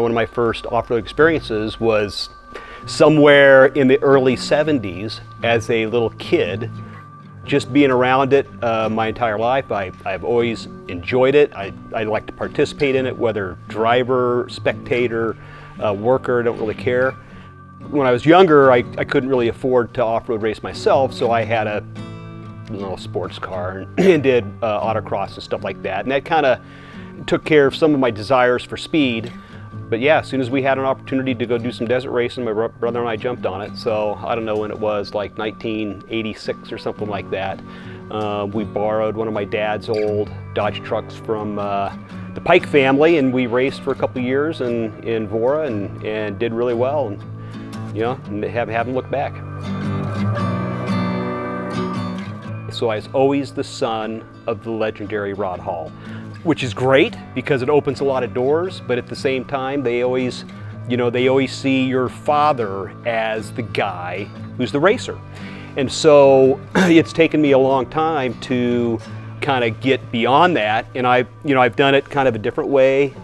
one of my first off-road experiences was somewhere in the early 70s as a little kid. Just being around it my entire life, I've always enjoyed it. I like to participate in it, whether driver, spectator, worker, I don't really care. When I was younger, I couldn't really afford to off-road race myself, so I had a little sports car and did autocross and stuff like that. And that kind of took care of some of my desires for speed. But yeah, as soon as we had an opportunity to go do some desert racing, my brother and I jumped on it. So I don't know when it was, like 1986 or something like that. We borrowed one of my dad's old Dodge trucks from the Pike family, and we raced for a couple of years in Vora and did really well. And haven't looked back. So I was always the son of the legendary Rod Hall, which is great because it opens a lot of doors, but at the same time, they always see your father as the guy who's the racer. And so it's taken me a long time to kind of get beyond that, and I've done it kind of a different way.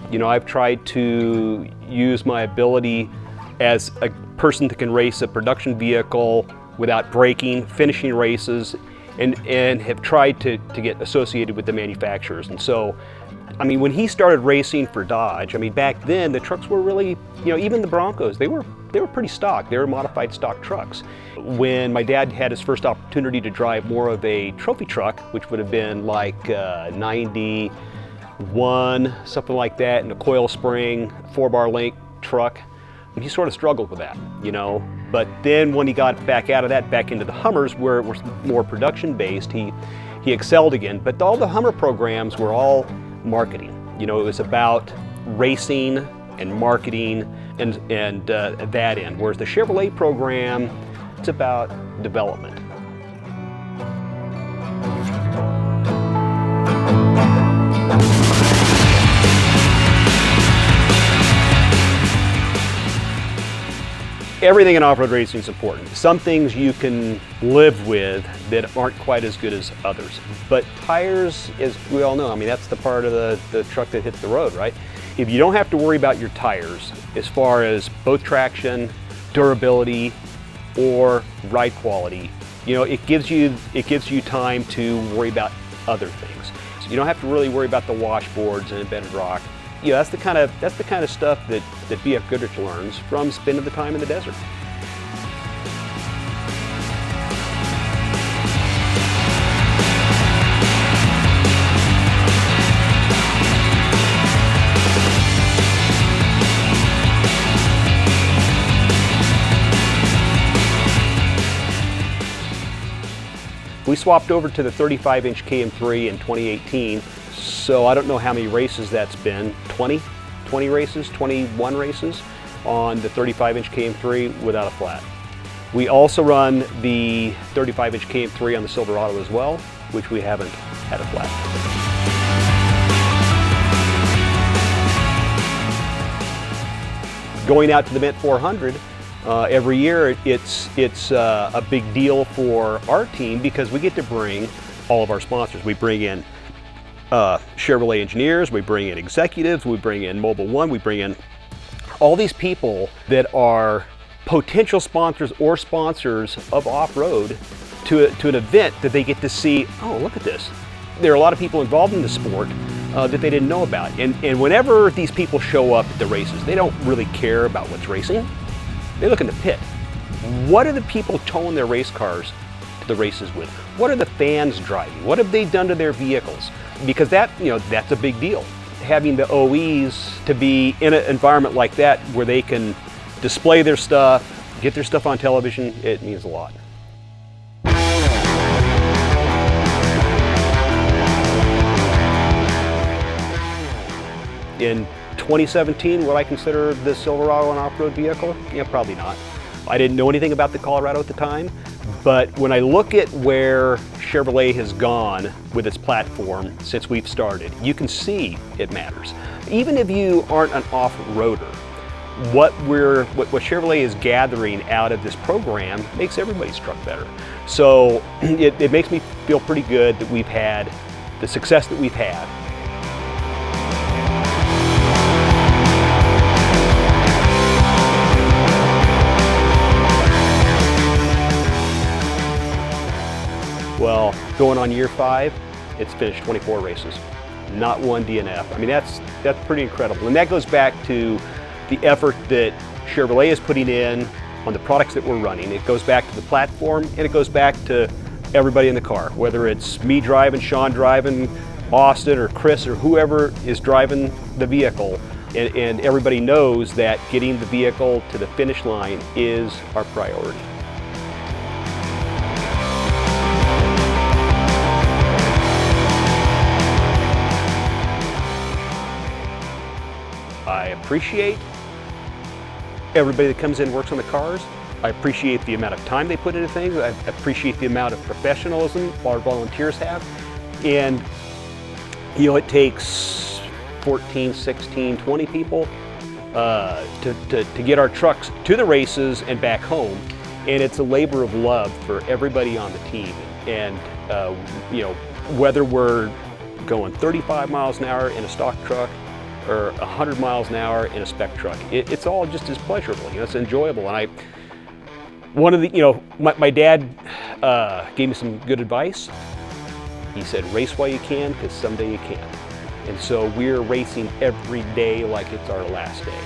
I've tried to use my ability as a person that can race a production vehicle without breaking, finishing races, and have tried to get associated with the manufacturers. And so, when he started racing for Dodge, back then the trucks were really, even the Broncos, they were pretty stock. They were modified stock trucks. When my dad had his first opportunity to drive more of a trophy truck, which would have been like 91, something like that, and a coil spring, 4-bar link truck, he sort of struggled with that, But then when he got back out of that, back into the Hummers, where it was more production-based, he excelled again. But all the Hummer programs were all marketing. It was about racing and marketing and that end. Whereas the Chevrolet program, it's about development. Everything in off-road racing is important. Some things you can live with that aren't quite as good as others. But tires, as we all know, that's the part of the truck that hits the road, right? If you don't have to worry about your tires as far as both traction, durability, or ride quality, it gives you time to worry about other things. So you don't have to really worry about the washboards and embedded rock. That's the kind of stuff that BF Goodrich learns from spending the time in the desert. We swapped over to the 35-inch KM3 in 2018. So I don't know how many races that's been, 20 races, 21 races on the 35-inch KM3 without a flat. We also run the 35-inch KM3 on the Silverado as well, which we haven't had a flat. Going out to the Mint 400 every year, it's a big deal for our team because we get to bring all of our sponsors. We bring in Chevrolet engineers, we bring in executives, we bring in Mobil 1, we bring in all these people that are potential sponsors or sponsors of off-road to an event that they get to see, oh, look at this. There are a lot of people involved in the sport that they didn't know about. And whenever these people show up at the races, they don't really care about what's racing. They look in the pit. What are the people towing their race cars to the races with? What are the fans driving? What have they done to their vehicles? Because that's a big deal. Having the OEs to be in an environment like that where they can display their stuff, get their stuff on television, it means a lot. In 2017, would I consider the Silverado an off-road vehicle? Yeah, probably not. I didn't know anything about the Colorado at the time, but when I look at where Chevrolet has gone with its platform since we've started, you can see it matters. Even if you aren't an off-roader, what Chevrolet is gathering out of this program makes everybody's truck better. So it makes me feel pretty good that we've had the success that we've had. Well, going on year 5, it's finished 24 races, not one DNF. I mean, that's pretty incredible. And that goes back to the effort that Chevrolet is putting in on the products that we're running. It goes back to the platform, and it goes back to everybody in the car, whether it's me driving, Sean driving, Austin or Chris or whoever is driving the vehicle. And everybody knows that getting the vehicle to the finish line is our priority. I appreciate everybody that comes in and works on the cars. I appreciate the amount of time they put into things. I appreciate the amount of professionalism our volunteers have. And you know, it takes 14, 16, 20 people to get our trucks to the races and back home. And it's a labor of love for everybody on the team. And you know, whether we're going 35 miles an hour in a stock truck or 100 miles an hour in a spec truck, it's all just as pleasurable. You know, it's enjoyable. And my dad gave me some good advice. He said, race while you can, because someday you can't. And so we're racing every day like it's our last day.